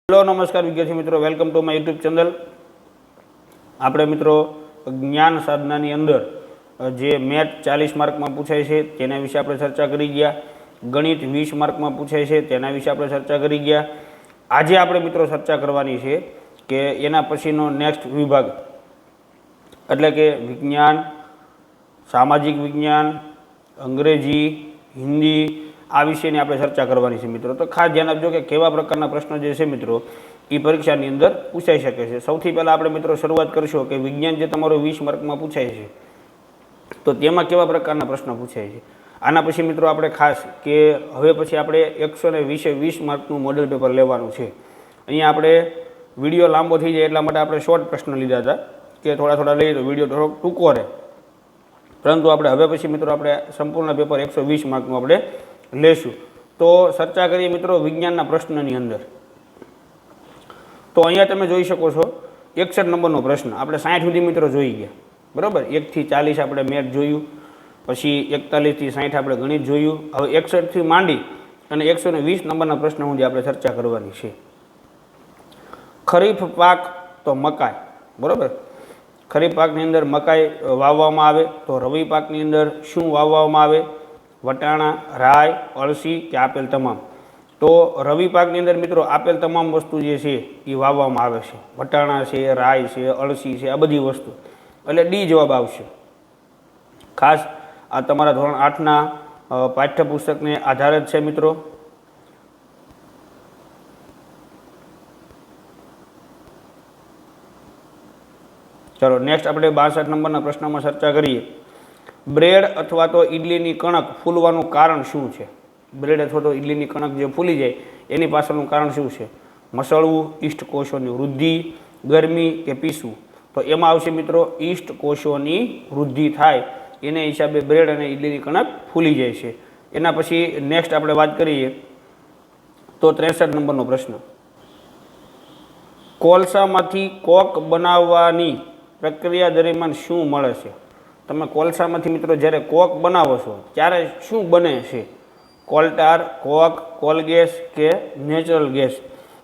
Hello नमस्कार विद्यार्थी मित्रों, welcome to my YouTube channel. આપણે મિત્રો જ્ઞાન સાધનાની અંદર જે મેથ 40 માર્કમાં પૂછાય છે તેના વિશે આપણે ચર્ચા કરી ગયા, ગણિત 20 માર્કમાં પૂછાય છે તેના વિશે આપણે ચર્ચા કરી ગયા। આજે આપણે મિત્રો ચર્ચા કરવાની છે કે એના પછીનો નેક્સ્ટ વિભાગ એટલે કે વિજ્ઞાન, સામાજિક વિજ્ઞાન, અંગ્રેજી, હિન્દી આ વિષયની આપણે ચર્ચા કરવાની છે મિત્રો। તો ખાસ ધ્યાન આપજો કે કેવા પ્રકારના પ્રશ્નો જે છે મિત્રો એ પરીક્ષાની અંદર પૂછાઈ શકે છે। સૌથી પહેલાં આપણે મિત્રો શરૂઆત કરશું કે વિજ્ઞાન જે તમારો 20 માર્કમાં પૂછાય છે તો તેમાં કેવા પ્રકારના પ્રશ્નો પૂછાય છે। આના પછી મિત્રો આપણે ખાસ કે હવે પછી આપણે 120 માર્કનું મોડેલ પેપર લેવાનું છે। અહીંયા આપણે વિડીયો લાંબો થઈ જાય એટલા માટે આપણે શોર્ટ પ્રશ્ન લીધા હતા કે થોડા લઈએ તો વિડીયો થોડોક ટૂંકો રહે, પરંતુ આપણે હવે પછી મિત્રો આપણે સંપૂર્ણ પેપર 120 માર્કનું આપણે લેશું। તો ચર્ચા કરીએ મિત્રો વિજ્ઞાનના પ્રશ્નની અંદર। તો અહીંયા તમે જોઈ શકો છો 61 નંબરનો પ્રશ્ન આપણે 60 સુધી મિત્રો જોઈ ગયા, બરાબર। 1 થી 40 આપણે મેથ જોયું, પછી 41 થી 60 આપણે ગણિત જોયું। હવે 61 થી માંડી અને 120 નંબરના પ્રશ્ન સુધી આપણે ચર્ચા કરવાની છે। ખરીફ પાક તો મકાઈ, બરાબર। ખરીફ પાકની અંદર મકાઈ વાવવામાં આવે તો રવિ પાકની અંદર શું વાવવામાં આવે? વટાણા, રાય, અળસી કે આપેલ તમામ? તો રવિ પાકની અંદર મિત્રો આપેલ તમામ વસ્તુ જે છે એ વાવવામાં આવે છે। વટાણા છે, રાય છે, અળસી છે, આ બધી વસ્તુ, એટલે ડી જવાબ આવશે। ખાસ આ તમારા ધોરણ 8ના પાઠ્યપુસ્તકને આધારે જ છે મિત્રો। ચલો નેક્સ્ટ આપણે 62 નંબરના પ્રશ્નમાં ચર્ચા કરીએ। બ્રેડ અથવા તો ઇડલીની કણક ફૂલવાનું કારણ શું છે? બ્રેડ અથવા તો ઇડલીની કણક જે ફૂલી જાય એની પાછળનું કારણ શું છે? મસળવું, ઈષ્ટ કોષોની વૃદ્ધિ, ગરમી કે પીસવું? તો એમાં આવશે મિત્રો ઈષ્ટ કોષોની વૃદ્ધિ થાય એને હિસાબે બ્રેડ અને ઇડલીની કણક ફૂલી જાય છે। એના પછી નેક્સ્ટ આપણે વાત કરીએ તો 63 નંબરનો પ્રશ્ન, કોલસામાંથી કોક બનાવવાની પ્રક્રિયા દરમિયાન શું મળે છે? તમે કોલસામાંથી મિત્રો જ્યારે કોક બનાવો છો ત્યારે શું બને છે? કોલટાર, કોક, કોલગેસ કે નેચરલ ગેસ?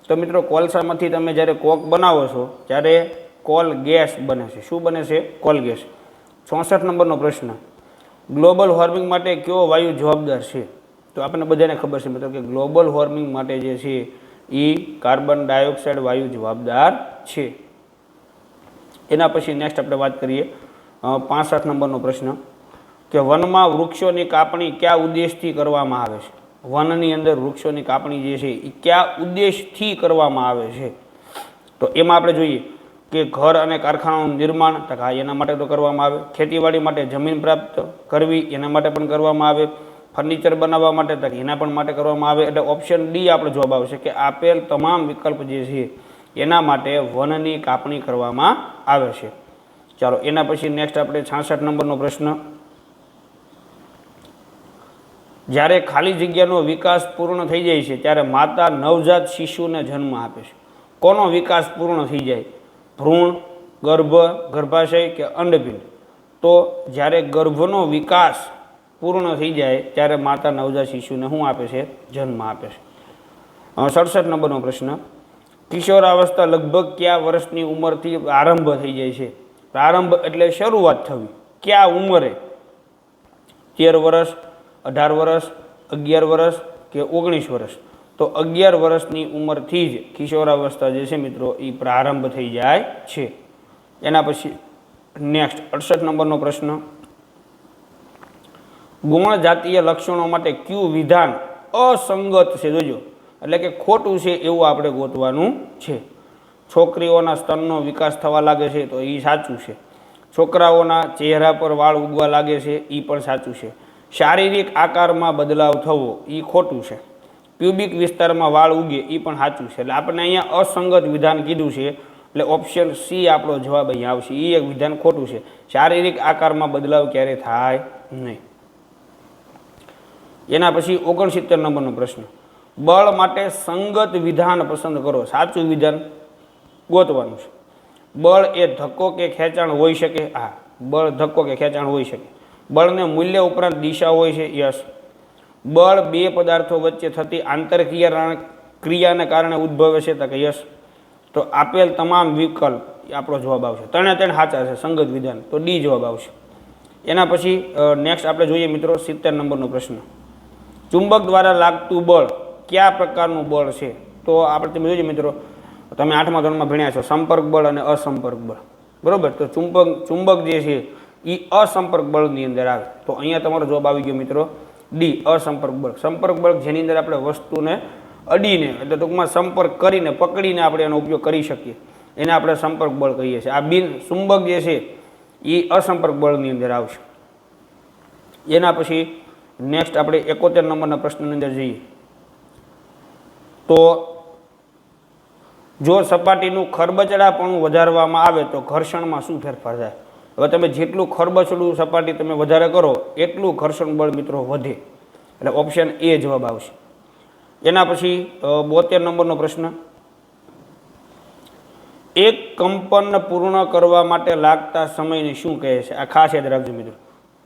તો મિત્રો કોલસામાંથી તમે જ્યારે કોક બનાવો છો ત્યારે કોલ ગેસ બને છે। શું બને છે? Coal gas. 64 નંબરનો પ્રશ્ન, ગ્લોબલ વોર્મિંગ માટે કયો વાયુ જવાબદાર છે? તો આપણને બધાને ખબર છે મિત્રો કે ગ્લોબલ વોર્મિંગ માટે જે છે એ કાર્બન ડાયોક્સાઇડ વાયુ જવાબદાર છે। એના પછી નેક્સ્ટ આપણે વાત કરીએ 65 નંબરનો પ્રશ્ન કે વનમાં વૃક્ષોની કાપણી કયા ઉદ્દેશથી કરવામાં આવે છે? વનની અંદર વૃક્ષોની કાપણી જે છે એ કયા ઉદ્દેશથી કરવામાં આવે છે? તો એમાં આપણે જોઈએ કે ઘર અને કારખાનાનું નિર્માણ, તો એના માટે તો કરવામાં આવે। ખેતીવાડી માટે જમીન પ્રાપ્ત કરવી એના માટે પણ કરવામાં આવે। ફર્નિચર બનાવવા માટે તો એના પણ માટે કરવામાં આવે। એટલે ઓપ્શન ડી આપણો જવાબ આવશે કે આપેલ તમામ વિકલ્પ જે છે એના માટે વનની કાપણી કરવામાં આવે છે। ચાલો એના પછી નેક્સ્ટ આપણે 66 નંબરનો પ્રશ્ન, જ્યારે ખાલી જગ્યાનો વિકાસ પૂર્ણ થઈ જાય છે ત્યારે માતા નવજાત શિશુને જન્મ આપે છે। કોનો વિકાસ પૂર્ણ થઈ જાય? ભ્રૂણ, ગર્ભ, ગર્ભાશય કે અંડપિંડ? તો જ્યારે ગર્ભનો વિકાસ પૂર્ણ થઈ જાય ત્યારે માતા નવજાત શિશુને શું આપે છે? જન્મ આપે છે। 67 નંબરનો પ્રશ્ન, કિશોરાવસ્થા લગભગ કયા વર્ષની ઉંમરથી આરંભ થઈ જાય છે? પ્રારંભ એટલે શરૂઆત થવી, કયા ઉંમરે? 13 વર્ષ, 18 વર્ષ, 11 વર્ષ કે 19 વર્ષ? તો 11 વર્ષની ઉંમરથી જ કિશોરાવસ્થા જે છે મિત્રો એ પ્રારંભ થઈ જાય છે। એના પછી નેક્સ્ટ 68 નંબરનો પ્રશ્ન, ગુણ જાતીય લક્ષણો માટે કયું વિધાન અસંગત છે? જોજો, એટલે કે ખોટું છે એવું આપણે ગોતવાનું છે। છોકરીઓના સ્તનનો વિકાસ થવા લાગે છે તો એ સાચું છે। છોકરાઓના ચહેરા પર વાળ ઉગવા લાગે છે એ પણ સાચું છે। શારીરિક આકારમાં બદલાવ થવો એ ખોટું છે। પ્યુબિક વિસ્તારમાં વાળ ઉગે એ પણ સાચું છે। એટલે આપણે અહીંયા અસંગત વિધાન કીધું છે એટલે ઓપ્શન સી આપણો જવાબ અહીંયા આવશે। એ એક વિધાન ખોટું છે। શારીરિક આકારમાં બદલાવ ક્યારે થાય નહીં। એના પછી 69 નંબરનો પ્રશ્ન, બળ માટે સંગત વિધાન પસંદ કરો। સાચું વિધાન ગોતવાનું છે। બળ એ ધક્કો કે ખેંચાણ હોઈ શકે? હા, બળ ધક્કો કે ખેંચાણ હોઈ શકે। બળને મૂલ્ય ઉપરાંત દિશા હોય છે? યસ। બળ બે પદાર્થો વચ્ચે થતી આંતરક્રિયા ક્રિયાને કારણે ઉદ્ભવે છે? તો કે યસ. તો આપેલ તમામ વિકલ્પ એ આપણો જવાબ આવશે. ત્રણે ત્રણ સાચા છે સંગત વિધાન, તો ડી જવાબ આવશે. એના પછી નેક્સ્ટ આપણે જોઈએ મિત્રો 70 નંબરનો પ્રશ્ન. ચુંબક દ્વારા લાગતું બળ કયા પ્રકારનું બળ છે? તો આપણે તમે જોઈએ મિત્રો, તમે 8મા ધોરણમાં ભણ્યા છો સંપર્ક બળ અને અસંપર્ક બળ, બરોબર. તો ચુંબક જે છે એ અસંપર્ક બળની અંદર આવે. તો અહીંયા તમારો જવાબ આવી ગયો મિત્રો ડી, અસંપર્ક બળ. સંપર્ક બળ જેની અંદર આપણે વસ્તુને અડીને એટલે ટૂંકમાં સંપર્ક કરીને પકડીને આપણે એનો ઉપયોગ કરી શકીએ, એને આપણે સંપર્ક બળ કહીએ છીએ. આ બિન ચુંબક જે છે એ અસંપર્ક બળની અંદર આવશે. એના પછી નેક્સ્ટ આપણે 71 નંબરના પ્રશ્નની અંદર જઈએ. તો જો સપાટીનું ખરબચડાપણું વધારવામાં આવે તો ઘર્ષણમાં શું ફેરફાર થાય? હવે તમે જેટલું ખરબચડું સપાટી તમે વધારે કરો એટલું ઘર્ષણ બળ મિત્રો વધે, એટલે ઓપ્શન એ જવાબ આવશે. એના પછી 72 નંબરનો પ્રશ્ન. એક કંપન પૂર્ણ કરવા માટે લાગતા સમયને શું કહે છે? આ ખાસ યાદ રાખજો મિત્રો,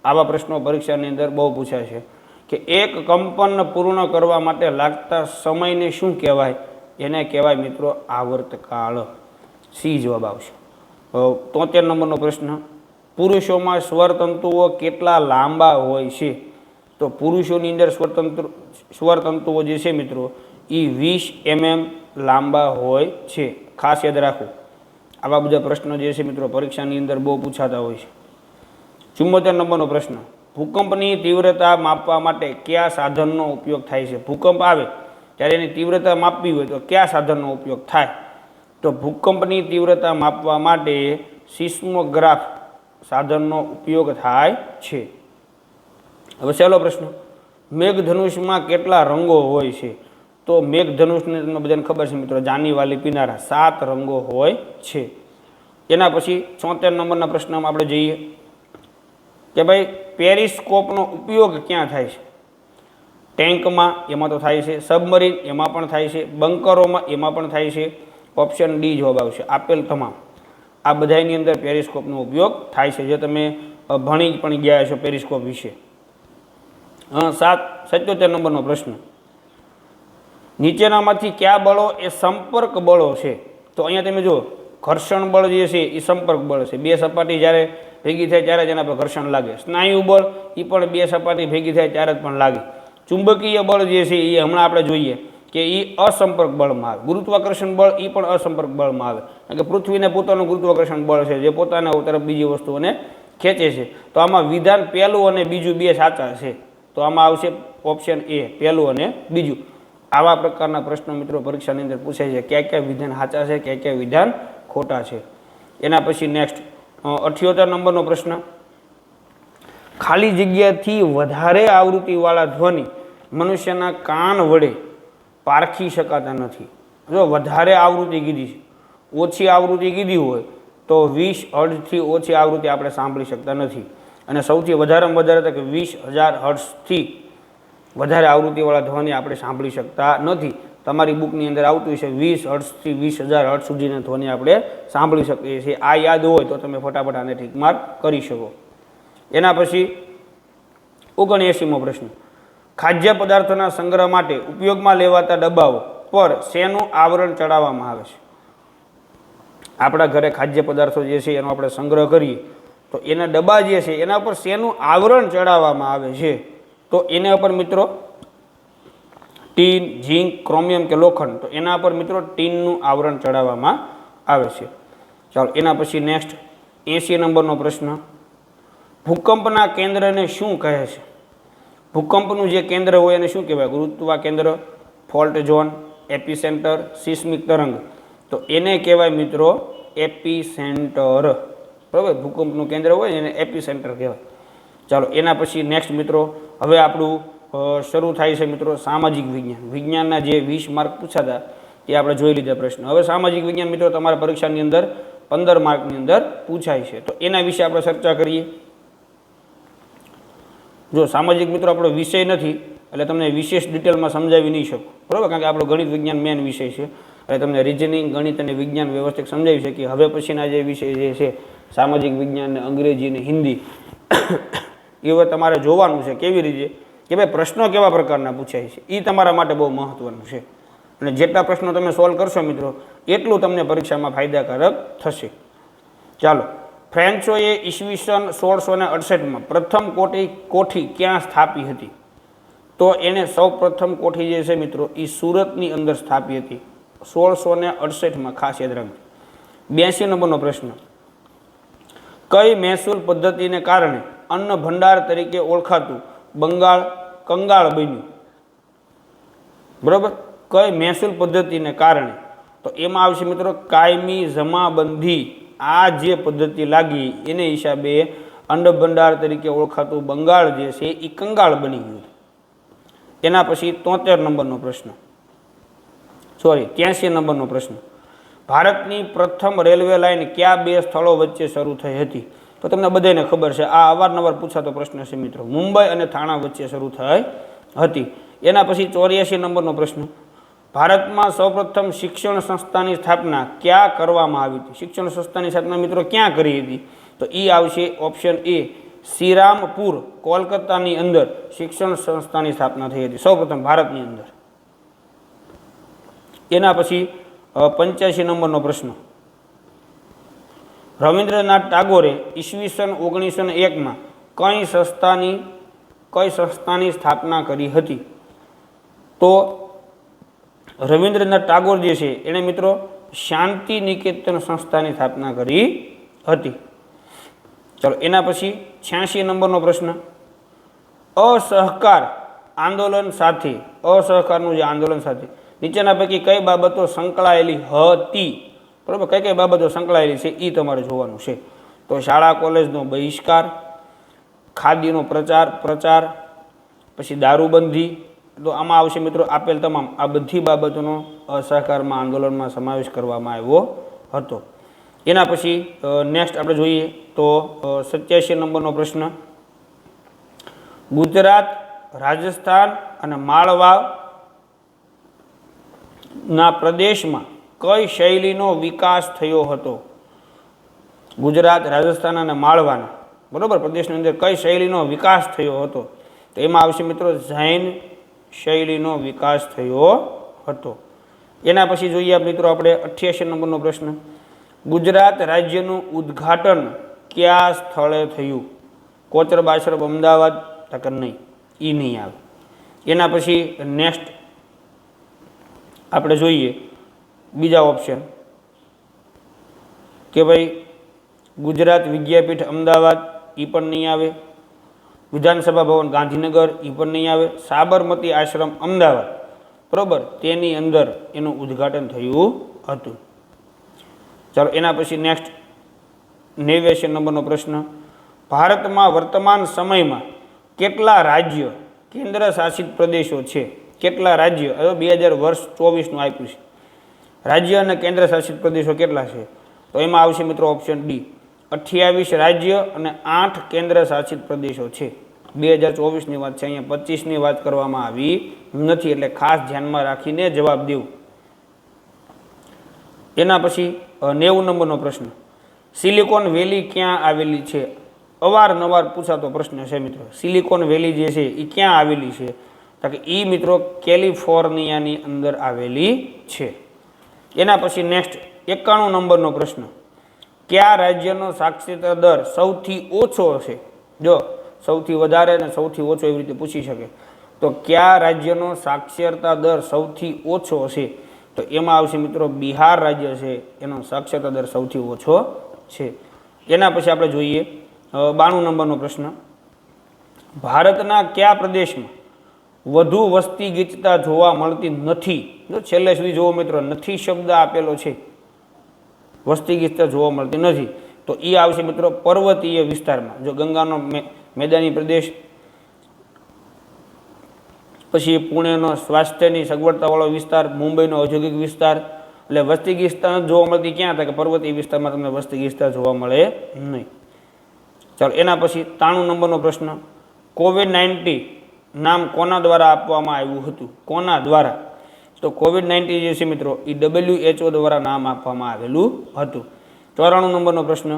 આવા પ્રશ્નો પરીક્ષાની અંદર બહુ પૂછાય છે કે એક કંપન પૂર્ણ કરવા માટે લાગતા સમયને શું કહેવાય? એને કહેવાય મિત્રો આવર્તકાળ. સી જવાબ આવશે. 73 નંબરનો પ્રશ્ન. પુરુષોમાં સ્વરતંતુઓ કેટલા લાંબા હોય છે? તો પુરુષોની અંદર સ્વરતંતુઓ જે છે મિત્રો એ 20 mm લાંબા હોય છે. ખાસ યાદ રાખો, આવા બધા પ્રશ્નો જે છે મિત્રો પરીક્ષાની અંદર બહુ પૂછાતા હોય છે. 74 નંબરનો પ્રશ્ન. ભૂકંપની તીવ્રતા માપવા માટે કયા સાધનનો ઉપયોગ થાય છે? ભૂકંપ આવે ત્યારે એની તીવ્રતા માપવી હોય તો કયા સાધનનો ઉપયોગ થાય? તો ભૂકંપની તીવ્રતા માપવા માટે સિસ્મોગ્રાફ સાધનનો ઉપયોગ થાય છે. હવે સહેલો પ્રશ્ન. મેઘધનુષમાં કેટલા રંગો હોય છે? તો મેઘધનુષને તમને બધાને ખબર છે મિત્રો, જાની વાલી પીનારા, 7 રંગો હોય છે. એના પછી 74 નંબરના પ્રશ્નમાં આપણે જઈએ કે ભાઈ પેરિસ્કોપનો ઉપયોગ ક્યાં થાય છે? ટેન્કમાં એમાં તો થાય છે, સબમરીન એમાં પણ થાય છે, બંકરોમાં એમાં પણ થાય છે. ઓપ્શન ડી જવાબ આવશે. આપેલ તમામ આ બધાની અંદર પેરિસ્કોપનો ઉપયોગ થાય છે, જે તમે ભણી પણ ગયા છો પેરિસ્કોપ વિશે. 77 નંબરનો પ્રશ્ન. નીચેનામાંથી કયા બળો એ સંપર્ક બળો છે? તો અહીંયા તમે જુઓ, ઘર્ષણ બળ જે છે એ સંપર્ક બળ છે. બે સપાટી જ્યારે ભેગી થાય ત્યારે જ એના પર ઘર્ષણ લાગે. સ્નાયુ બળ એ પણ બે સપાટી ભેગી થાય ત્યારે જ પણ લાગે. ચુંબકીય બળ જે છે એ હમણાં આપણે જોઈએ કે એ અસંપર્ક બળમાં આવે. ગુરુત્વાકર્ષણ બળ એ પણ અસંપર્ક બળમાં આવે, કારણ કે પૃથ્વીને પોતાનું ગુરુત્વાકર્ષણ બળ છે જે પોતાના તરફ બીજી વસ્તુઓને ખેંચે છે. તો આમાં વિધાન પહેલું અને બીજું બે સાચા છે, તો આમાં આવશે ઓપ્શન એ, પહેલું અને બીજું. આવા પ્રકારના પ્રશ્નો મિત્રો પરીક્ષાની અંદર પૂછાય છે, કયા કયા વિધાન સાચા છે, કયા કયા વિધાન ખોટા છે. એના પછી નેક્સ્ટ 78 નંબરનો પ્રશ્ન. ખાલી જગ્યાથી વધારે આવૃત્તિવાળા ધ્વનિ મનુષ્યના કાન વડે પારખી શકાતા નથી. જો વધારે આવૃત્તિ કીધી છે, ઓછી આવૃત્તિ કીધી હોય તો 20 હર્ટ્ઝથી ઓછી આવૃત્તિ આપણે સાંભળી શકતા નથી, અને સૌથી વધારેમાં વધારે તો કે 20,000 હર્ટ્ઝથી વધારે આવૃત્તિવાળા ધ્વનિ આપણે સાંભળી શકતા નથી. તમારી બુકની અંદર આવતું છે 20 હર્ટ્ઝથી 20,000 હર્ટ્ઝ સુધીના ધ્વનિ આપણે સાંભળી શકીએ છીએ. આ યાદ હોય તો તમે ફટાફટ આને ઠીક માર્ક કરી શકો. એના પછી 79મો પ્રશ્ન. ખાદ્ય પદાર્થોના સંગ્રહ માટે ઉપયોગમાં લેવાતા ડબ્બાઓ પર શેનું આવરણ ચડાવવામાં આવે છે? આપણા ઘરે ખાદ્ય પદાર્થો જે છે એનો આપણે સંગ્રહ કરીએ તો એના ડબ્બા જે છે એના ઉપર શેનું આવરણ ચડાવવામાં આવે છે? તો એના ઉપર મિત્રો ટીન, ઝીંક, ક્રોમિયમ કે લોખંડ, તો એના પર મિત્રો ટીનનું આવરણ ચડાવવામાં આવે છે. ચાલો એના પછી નેક્સ્ટ 80 નંબરનો પ્રશ્ન. ભૂકંપના કેન્દ્રને શું કહે છે? ભૂકંપનું જે કેન્દ્ર હોય એને શું કહેવાય? ગુરુત્વા કેન્દ્ર, ફોલ્ટ ઝોન, એપિસેન્ટર, સિસ્મિક તરંગ, તો એને કહેવાય મિત્રો એપિસેન્ટર. બરાબર, ભૂકંપનું કેન્દ્ર હોય એને એપિસેન્ટર કહેવાય. ચાલો એના પછી નેક્સ્ટ મિત્રો હવે આપણું શરૂ થાય છે મિત્રો સામાજિક વિજ્ઞાન. વિજ્ઞાનના જે 20 માર્ક પૂછાતા એ આપણે જોઈ લીધા પ્રશ્ન. હવે સામાજિક વિજ્ઞાન મિત્રો તમારા પરીક્ષાની અંદર 15 માર્કની અંદર પૂછાય છે, તો એના વિશે આપણે ચર્ચા કરીએ. જો સામાજિક મિત્રો આપણો વિષય નથી એટલે તમને વિશેષ ડિટેલમાં સમજાવી નહીં શકું, બરાબર, કારણ કે આપણો ગણિત વિજ્ઞાન મેન વિષય છે, એટલે તમને રિઝનિંગ, ગણિત અને વિજ્ઞાન વ્યવસ્થિત સમજાવી શકીએ. હવે પછીના જે વિષય જે છે સામાજિક વિજ્ઞાન ને અંગ્રેજી ને હિન્દી એ હવે તમારે જોવાનું છે કેવી રીતે કે ભાઈ પ્રશ્નો કેવા પ્રકારના પૂછાય છે, એ તમારા માટે બહુ મહત્વનું છે. અને જેટલા પ્રશ્નો તમે સોલ્વ કરશો મિત્રો એટલું તમને પરીક્ષામાં ફાયદાકારક થશે. ચાલો, ફ્રેન્ચોએ ઈસવીસન 1668માં પ્રથમ કોઠી ક્યાં સ્થાપી હતી? તો એને સૌ પ્રથમ કોઠી જે છે મિત્રો એ સુરતની અંદર સ્થાપી હતી 1668માં, ખાસ યાદ રાખજો. 82 નંબરનો પ્રશ્ન, કઈ મહેસૂલ પદ્ધતિને કારણે અન્ન ભંડાર તરીકે ઓળખાતું બંગાળ કંગાળ બન્યું? બરોબર, કઈ મહેસૂલ પદ્ધતિને કારણે? તો એમાં આવશે મિત્રો કાયમી જમાબંધી. આ જે પદ્ધતિ લાગી એને હિસાબે અન્ન ભંડાર તરીકે ઓળખાતું બંગાળ જે છે એ કંગાળ બની ગયું. એના પછી 73 નંબરનો પ્રશ્ન, 83 નંબરનો પ્રશ્ન, ભારતની પ્રથમ રેલવે લાઇન કયા બે સ્થળો વચ્ચે શરૂ થઈ હતી? તો તમને બધાને ખબર છે, આ અવારનવાર પૂછાતો પ્રશ્ન છે મિત્રો. મુંબઈ અને થાણા વચ્ચે શરૂ થઈ હતી. એના પછી 84 નંબરનો પ્રશ્ન, ભારતમાં સૌપ્રથમ શિક્ષણ સંસ્થાની સ્થાપના ક્યાં કરવામાં આવી હતી? શિક્ષણ સંસ્થાની સ્થાપના મિત્રો ક્યાં કરી હતી? તો એ આવશે ઓપ્શન એ, શ્રીરામપુર, કોલકાતાની અંદર શિક્ષણ સંસ્થાની સ્થાપના થઈ હતી સૌપ્રથમ ભારતની અંદર. એના પછી 85 નંબરનો પ્રશ્ન, રવિન્દ્રનાથ ટાગોરે ઈસવીસન 1901માં કઈ સંસ્થાની સ્થાપના કરી હતી? તો રવિન્દ્રનાથ ટાગોર જે છે એણે મિત્રો શાંતિ નિકેતન સંસ્થાની સ્થાપના કરી હતી. ચાલો, એના પછી 86 નંબરનો પ્રશ્ન, અસહકાર આંદોલન સાથે, અસહકારનું જે આંદોલન સાથે નીચેના પૈકી કઈ બાબતો સંકળાયેલી હતી? બરાબર, કઈ કઈ બાબતો સંકળાયેલી છે એ તમારે જોવાનું છે. તો શાળા કોલેજનો બહિષ્કાર, ખાદીનો પ્રચાર, પછી દારૂબંધી. તો આમાં આવશે મિત્રો આપેલ તમામ આ બધી બાબતોનો અસહકારમાં આંદોલનમાં સમાવેશ કરવામાં આવ્યો હતો. એના પછી નેક્સ્ટ આપણે જોઈએ તો 87 નંબરનો પ્રશ્ન, ગુજરાત, રાજસ્થાન અને માળવાના પ્રદેશમાં કઈ શૈલીનો વિકાસ થયો હતો? ગુજરાત, રાજસ્થાન અને માળવાના બરોબર પ્રદેશની અંદર કઈ શૈલીનો વિકાસ થયો હતો? તો એમાં આવશે મિત્રો જૈન શૈલીનો વિકાસ થયો હતો. એના પછી જોઈએ મિત્રો આપણે 88 નંબરનો પ્રશ્ન, ગુજરાત રાજ્યનું ઉદ્ઘાટન કયા સ્થળે થયું? કોચરબ આશ્રમ, અમદાવાદ? તક નહીં, એ નહીં આવે. એના પછી નેક્સ્ટ આપણે જોઈએ બીજા ઓપ્શન કે ભાઈ ગુજરાત વિદ્યાપીઠ અમદાવાદ, એ પણ નહીં આવે. વિધાનસભા ભવન ગાંધીનગર, એ પણ નહીં આવે. સાબરમતી આશ્રમ અમદાવાદ બરાબર તેની અંદર એનું ઉદ્ઘાટન થયું હતું. ચાલો, એના પછી નેક્સ્ટ 89 નંબરનો પ્રશ્ન, ભારતમાં વર્તમાન સમયમાં કેટલા રાજ્ય કેન્દ્ર શાસિત પ્રદેશો છે? કેટલા રાજ્ય? હવે 2024નું આપ્યું છે. રાજ્ય અને કેન્દ્ર શાસિત પ્રદેશો કેટલા છે? તો એમાં આવશે મિત્રો ઓપ્શન ડી, 28 રાજ્ય અને 8 કેન્દ્ર શાસિત પ્રદેશો છે. 2024ની વાત છે, અહીંયા 25ની વાત કરવામાં આવી નથી, એટલે ખાસ ધ્યાનમાં રાખીને જવાબ દેવું. એના પછી 90 નંબરનો પ્રશ્ન, સિલિકોન વેલી ક્યાં આવેલી છે? અવારનવાર પૂછાતો પ્રશ્ન છે મિત્રો. સિલિકોન વેલી જે છે એ ક્યાં આવેલી છે? તો કે એ મિત્રો કેલિફોર્નિયાની અંદર આવેલી છે. એના પછી નેક્સ્ટ 91 નંબરનો પ્રશ્ન, કયા રાજ્યનો સાક્ષરતા દર સૌથી ઓછો છે? જો સૌથી વધારે અને સૌથી ઓછો એવી રીતે પૂછી શકે. તો કયા રાજ્યનો સાક્ષરતા દર સૌથી ઓછો છે? તો એમાં આવશે મિત્રો બિહાર રાજ્ય છે, એનો સાક્ષરતા દર સૌથી ઓછો છે. એના પછી આપણે જોઈએ 92 નંબરનો પ્રશ્ન, ભારતના કયા પ્રદેશમાં વધુ વસ્તી ગીચતા જોવા મળતી નથી? જો છેલ્લે સુધી જોવો મિત્રો, નથી શબ્દ આપેલો છે, વસ્તી ગીચતા જોવા મળતી નથી. તો એ આવશે મિત્રો પર્વતીય વિસ્તારમાં. જો ગંગાનો મેદાની પ્રદેશ, પછી પુણેનો સ્વાસ્થ્યની સગવડતાવાળો વિસ્તાર, મુંબઈનો ઔદ્યોગિક વિસ્તાર. એટલે વસ્તી ગીચતા જોવા મળતી ક્યાં? હતા કે પર્વતીય વિસ્તારમાં તમને વસ્તી ગીચતા જોવા મળે નહીં. ચાલો, એના પછી 93 નંબરનો પ્રશ્ન, COVID-19 નામ કોના દ્વારા આપવામાં આવ્યું હતું? કોના દ્વારા? તો COVID-19 જે છે મિત્રો એ WHO દ્વારા નામ આપવામાં આવેલું હતું. 94 નંબરનો પ્રશ્ન,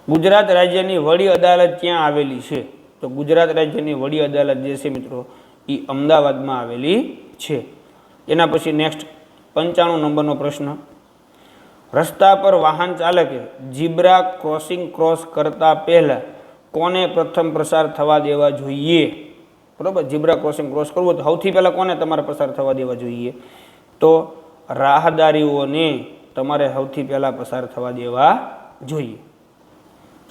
ગુજરાત રાજ્યની વડી અદાલત ક્યાં આવેલી છે? તો ગુજરાત રાજ્યની વડી અદાલત જે છે મિત્રો એ અમદાવાદમાં આવેલી છે. એના પછી નેક્સ્ટ 95 નંબરનો પ્રશ્ન, રસ્તા પર વાહન ચાલકે ઝીબ્રા ક્રોસિંગ ક્રોસ કરતા પહેલા કોને પ્રથમ પસાર થવા દેવા જોઈએ? બરાબર, ઝીબ્રા ક્રોસિંગ ક્રોસ કરવું તો સૌથી પહેલાં કોને તમારે પસાર થવા દેવા જોઈએ? તો રાહદારીઓને તમારે સૌથી પહેલાં પસાર થવા દેવા જોઈએ.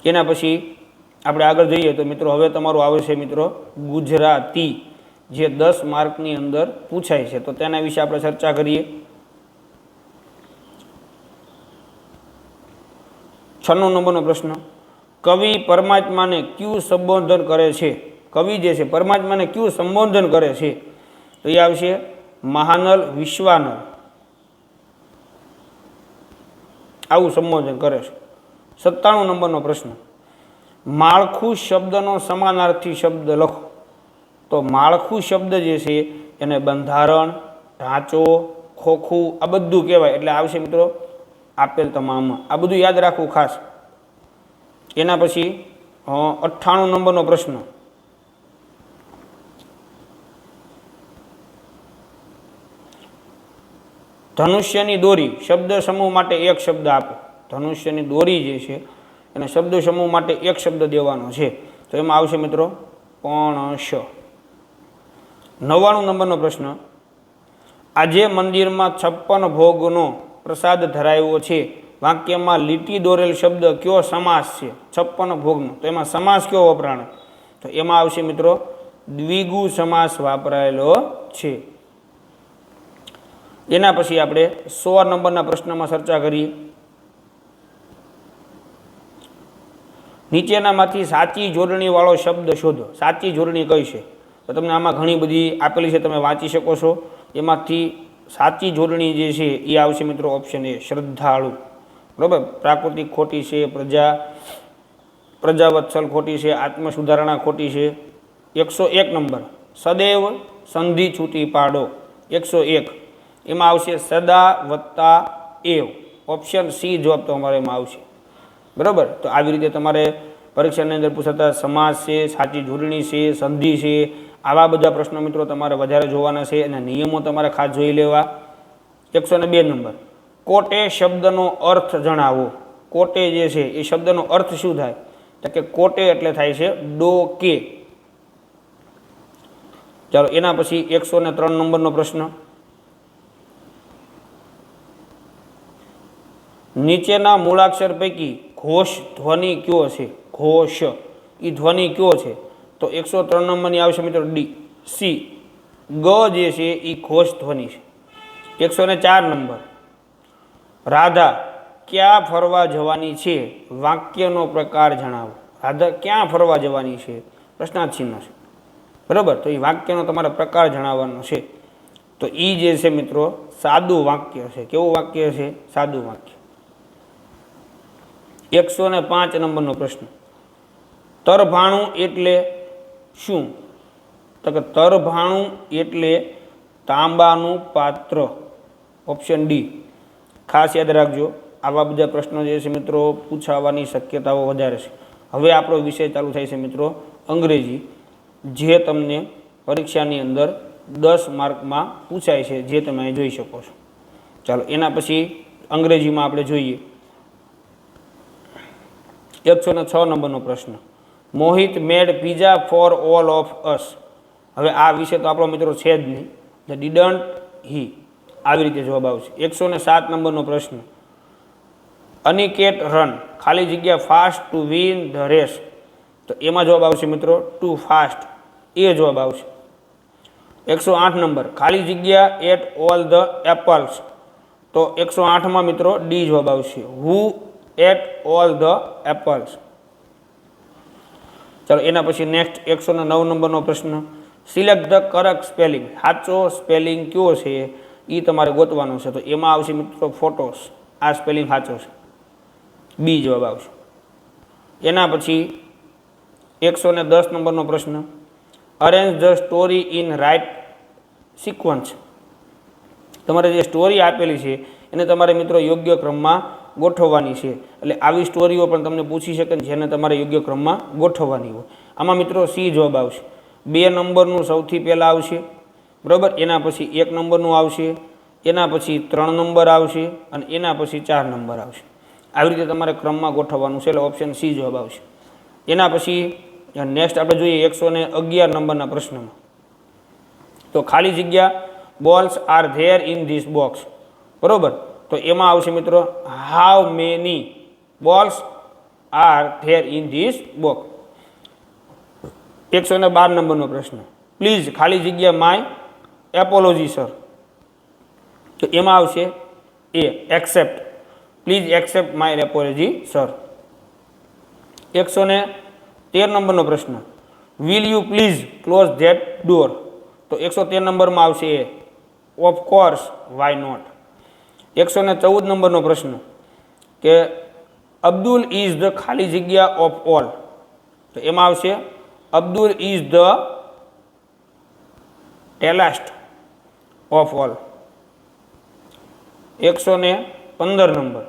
એના પછી આપણે આગળ જઈએ તો મિત્રો હવે તમારું આવશે મિત્રો ગુજરાતી, જે 10 માર્કની અંદર પૂછાય છે, તો તેના વિશે આપણે ચર્ચા કરીએ. 96 નંબરનો પ્રશ્ન, કવિ પરમાત્માને ક્યું સંબોધન કરે છે? કવિ જે છે પરમાત્માને ક્યું સંબોધન કરે છે? તો એ આવશે મહાનલ વિશ્વાનલ, આવું સંબોધન કરે છે. 97 નંબરનો પ્રશ્ન, માળખું શબ્દનો સમાનાર્થી શબ્દ લખો. તો માળખું શબ્દ જે છે એને બંધારણ, ઢાંચો, ખોખું આ બધું કહેવાય. એટલે આવશે મિત્રો આપેલ તમામ. આ બધું યાદ રાખવું ખાસ. એના પછી 98 નંબરનો પ્રશ્ન, ધનુષ્યની દોરી શબ્દ સમૂહ માટે એક શબ્દ આપો. ધનુષ્યની દોરી જે છે એને શબ્દ સમૂહ માટે એક શબ્દ દેવાનો છે, તો એમાં આવશે મિત્રો પણશ. 99 નંબરનો પ્રશ્ન, આજે મંદિરમાં 56 ભોગનો પ્રસાદ ધરાવ્યો છે. વાક્યમાં લીટી દોરેલ શબ્દ કયો સમાસ છે? 56 ભોગનો, તો એમાં સમાસ કયો વપરાણો? તો એમાં આવશે મિત્રો દ્વિગુ સમાસ વાપરાયેલો છે. એના પછી આપણે 100 નંબરના પ્રશ્નમાં ચર્ચા કરીએ. નીચેનામાંથી સાચી જોડણીવાળો શબ્દ શોધો. સાચી જોડણી કઈ છે? તો તમને આમાં ઘણી બધી આપેલી છે, તમે વાંચી શકો છો. એમાંથી સાચી જોડણી જે છે એ આવશે મિત્રો ઓપ્શન એ, શ્રદ્ધાળુ. બરાબર, પ્રાકૃતિક ખોટી છે, પ્રજાવત્સલ ખોટી છે, આત્મસુધારણા ખોટી છે. 101 નંબર, સદૈવ સંધિ છૂટી પાડો. 101 એમાં આવશે સદા વત્તા એવ, ઓપ્શન સી જવાબ તો અમારે એમાં આવશે. બરાબર, તો આવી રીતે તમારે પરીક્ષાની અંદર પૂછાતા સમાસ છે, સાચી જોડણી છે, સંધિ છે, આવા બધા પ્રશ્નો મિત્રો તમારે વધારે જોવાના છે અને નિયમો તમારે ખાસ જોઈ લેવા. 102 નંબર, કોટે શબ્દનો અર્થ જણાવો. કોટે જે છે એ શબ્દનો અર્થ શું થાય? તો કે કોટે એટલે થાય છે ડોકે. ચાલો એના પછી 103 નંબરનો પ્રશ્ન, નીચેના મૂળાક્ષર પૈકી ઘોષ ધ્વનિ કયો છે? ઘોષ એ ધ્વનિ કયો છે? તો 103 નંબરની આવશે મિત્રો ડી, સી. ગ જે છે એ ઘોષ ધ્વનિ છે. 104 નંબર, રાધા ક્યાં ફરવા જવાની છે? વાક્યનો પ્રકાર જણાવો. રાધા ક્યાં ફરવા જવાની છે? પ્રશ્નાર્થ ચિહ્ન છે. બરાબર, તો એ વાક્યનો તમારે પ્રકાર જણાવવાનો છે. તો એ જે છે મિત્રો સાદું વાક્ય છે. કેવું વાક્ય છે? સાદું વાક્ય. 105 નંબરનો પ્રશ્ન, તરભાણું એટલે શું? તો કે તરભાણું એટલે તાંબાનું પાત્ર. Option D. ખાસ યાદ રાખજો, આવા બધા પ્રશ્નો જે છે મિત્રો પૂછાવાની શક્યતાઓ વધારે છે. હવે આપણો વિષય ચાલુ થાય છે મિત્રો અંગ્રેજી, જે તમને પરીક્ષાની અંદર 10 માર્કમાં પૂછાય છે, જે તમે અહીં જોઈ શકો છો. ચાલો એના પછી અંગ્રેજીમાં આપણે જોઈએ. 106 નંબરનો પ્રશ્ન, Mohit made pizza for all of us. હવે આ વિશે તો આપણો મિત્રો છે જ નહીં. ધ ડીડન્ટ હી, આવી રીતે જવાબ આવશે. 107 નંબરનો પ્રશ્ન, અનિકેત રન ખાલી જગ્યા fast to win the race. તો એમાં જવાબ આવશે મિત્રો ટુ ફાસ્ટ, એ જવાબ આવશે. 108 નંબર, ખાલી જગ્યા એટ ઓલ ધ એપલ્સ. તો 108માં મિત્રો ડી જવાબ આવશે, હુ એટ ઓલ ધ એપલ્સ. ચાલો એના પછી નેક્સ્ટ 109 નંબરનો પ્રશ્ન, સિલેક્ટ ધ કરેક્ટ સ્પેલિંગ. સાચો સ્પેલિંગ કયો છે એ તમારે ગોતવાનો છે. તો એમાં આવશે મિત્રો ફોટોસ, આ સ્પેલિંગ સાચો છે, બી જવાબ આવશે. એના પછી 110 નંબરનો પ્રશ્ન, arrange the story in right sequence. તમારે જે સ્ટોરી આપેલી છે એને તમારે મિત્રો યોગ્ય ક્રમમાં ગોઠવવાની છે. એટલે આવી સ્ટોરીઓ પણ તમને પૂછી શકે જેને તમારે યોગ્ય ક્રમમાં ગોઠવવાની હોય. આમાં મિત્રો સી જવાબ આવશે. 2 નંબરનું સૌથી પહેલાં આવશે, બરાબર, એના પછી 1 નંબરનું આવશે, એના પછી 3 નંબર આવશે અને એના પછી 4 નંબર આવશે. આવી રીતે તમારે ક્રમમાં ગોઠવવાનું છે, એટલે ઓપ્શન સી જવાબ આવશે. એના પછી નેક્સ્ટ આપણે જોઈએ 111 નંબરના પ્રશ્નમાં. તો ખાલી જગ્યા balls are there in this box, બરોબર. તો એમાં આવશે મિત્રો how many balls are there in this box. 112 નંબરનો પ્રશ્ન, પ્લીઝ ખાલી જગ્યા માય એપોલોજી સર. તો એમાં આવશે એ accept, please accept my apology sir. 113 નંબરનો પ્રશ્ન, will you please close that door. તો 113 નંબરમાં આવશે એ ઓફ કોર્સ વાય નોટ. 114 નંબરનો પ્રશ્ન કે અબ્દુલ ઇઝ ધ ખાલી જગ્યા ઓફ ઓલ. તો એમાં આવશે Abdul is the tallest of all. 115 number,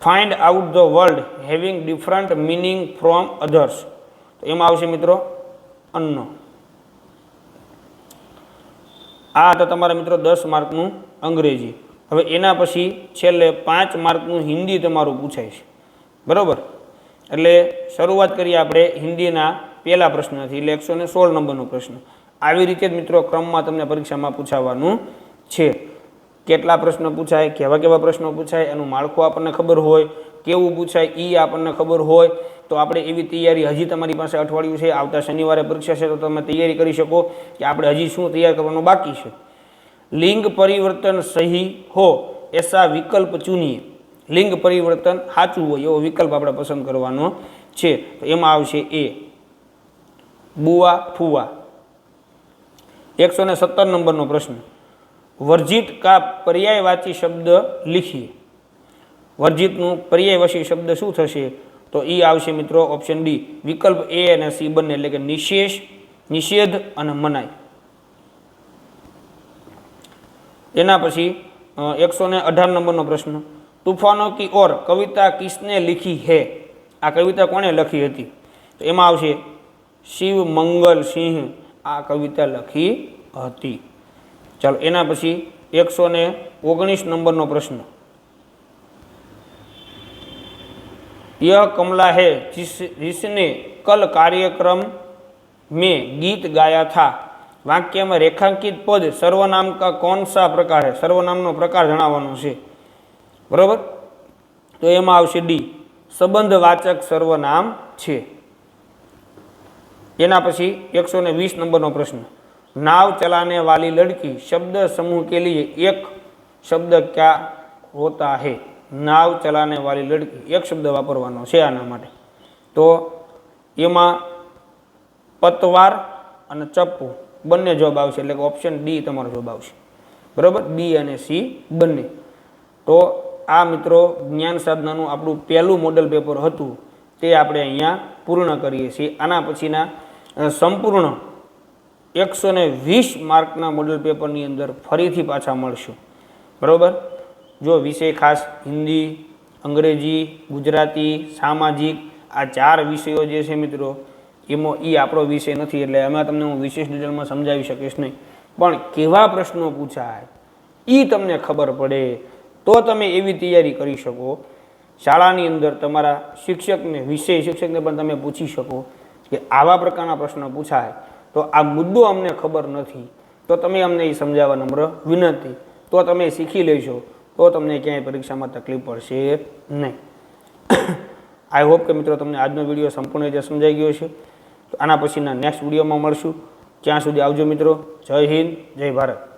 find out the world having different meaning from others. તો એમાં આવશે મિત્રો અન્નો. આ તો તમારા મિત્રો 10 માર્કનું અંગ્રેજી. હવે એના પછી છેલ્લે 5 માર્કનું હિન્દી તમારું પૂછાય છે, બરાબર. એટલે શરૂઆત કરીએ આપણે હિન્દીના પહેલા પ્રશ્નથી, એટલે 116 નંબરનો પ્રશ્ન. આવી રીતે જ મિત્રો ક્રમમાં તમને પરીક્ષામાં પૂછાવાનું છે. કેટલા પ્રશ્નો પૂછાય, કેવા કેવા પ્રશ્નો પૂછાય, એનું માળખું આપણને ખબર હોય, કેવું પૂછાય એ આપણને ખબર હોય, તો આપણે એવી તૈયારી હજી તમારી પાસે અઠવાડિયું છે, આવતા શનિવારે પરીક્ષા છે, તો તમે તૈયારી કરી શકો કે આપણે હજી શું તૈયાર કરવાનું બાકી છે. લિંગ પરિવર્તન સહી હો એસા વિકલ્પ ચૂનીએ. લિંગ પરિવર્તન સાચું હોય એવો વિકલ્પ આપણે પસંદ કરવાનો છે. તો એમાં આવશે એ બુઆ ફુવા. 117 નંબરનો પ્રશ્ન, વર્જિત કા પર્યાયવાચી શબ્દ લીખીએ. વર્જિતનું પર્યાયવાચી શબ્દ શું થશે? તો એ આવશે મિત્રો ઓપ્શન ડી, વિકલ્પ એ અને સી બંને, એટલે કે નિશેષ, નિષેધ અને મનાય. એના પછી 118 નંબરનો પ્રશ્ન, તूफानों की ओर कविता किसने लिखी है. આ કવિતા કોણે લખી હતી? તો એમાં આવશે શિવ મંગલ સિંહ આ કવિતા લખી હતી. ચાલો એના પછી 119 નંબરનો પ્રશ્ન, यह कमला है जिसने कल कार्यक्रम में गीत गाया था. वाक्य में रेखांकित पद सर्वनाम का कौन सा प्रकार है? सर्वनामનો પ્રકાર જણાવવાનો છે, બરોબર. તો એમાં આવશે ડી, સંબંધવાચક સર્વનામ છે. એના પછી 120 નંબરનો પ્રશ્ન, नाव चलाने वाली लड़की शब्द समूह के लिए एक शब्द क्या होता है. नाव चलाने वाली लड़की एक शब्द वापरવાનો છે આના માટે. તો એમાં પતવાર અને ચપ્પુ બંને જવાબ આવશે, એટલે કે ઓપ્શન ડી તમારો જવાબ આવશે, બરાબર. બી અને સી બંને. તો આ મિત્રો જ્ઞાન સાધનાનું આપણું પહેલું મોડલ પેપર હતું, તે આપણે અહીંયા પૂર્ણ કરીએ છીએ. આના પછીના સંપૂર્ણ 120 માર્કના મોડલ પેપરની અંદર ફરીથી પાછા મળશું, બરાબર. જો વિષય ખાસ હિન્દી, અંગ્રેજી, ગુજરાતી, સામાજિક આ 4 વિષયો જે છે મિત્રો, એમાં એ આપણો વિષય નથી, એટલે એમાં તમને હું વિશેષ ડિટેલમાં સમજાવી શકીશ નહીં. પણ કેવા પ્રશ્નો પૂછાય એ તમને ખબર પડે તો તમે એવી તૈયારી કરી શકો. શાળાની અંદર તમારા શિક્ષકને, વિષય શિક્ષકને પણ તમે પૂછી શકો કે આવા પ્રકારના પ્રશ્નો પૂછાય, તો આ મુદ્દો અમને ખબર નથી, તો તમે અમને એ સમજાવવા નમ્ર વિનંતી. તો તમે શીખી લેશો, તો તમને ક્યાંય પરીક્ષામાં તકલીફ પડશે નહીં. આઈ હોપ કે મિત્રો તમને આજનો વિડીયો સંપૂર્ણ રીતે સમજાઈ ગયો છે. તો આના પછીના નેક્સ્ટ વિડીયોમાં મળશું. ત્યાં સુધી આવજો મિત્રો. જય હિન્દ, જય ભારત.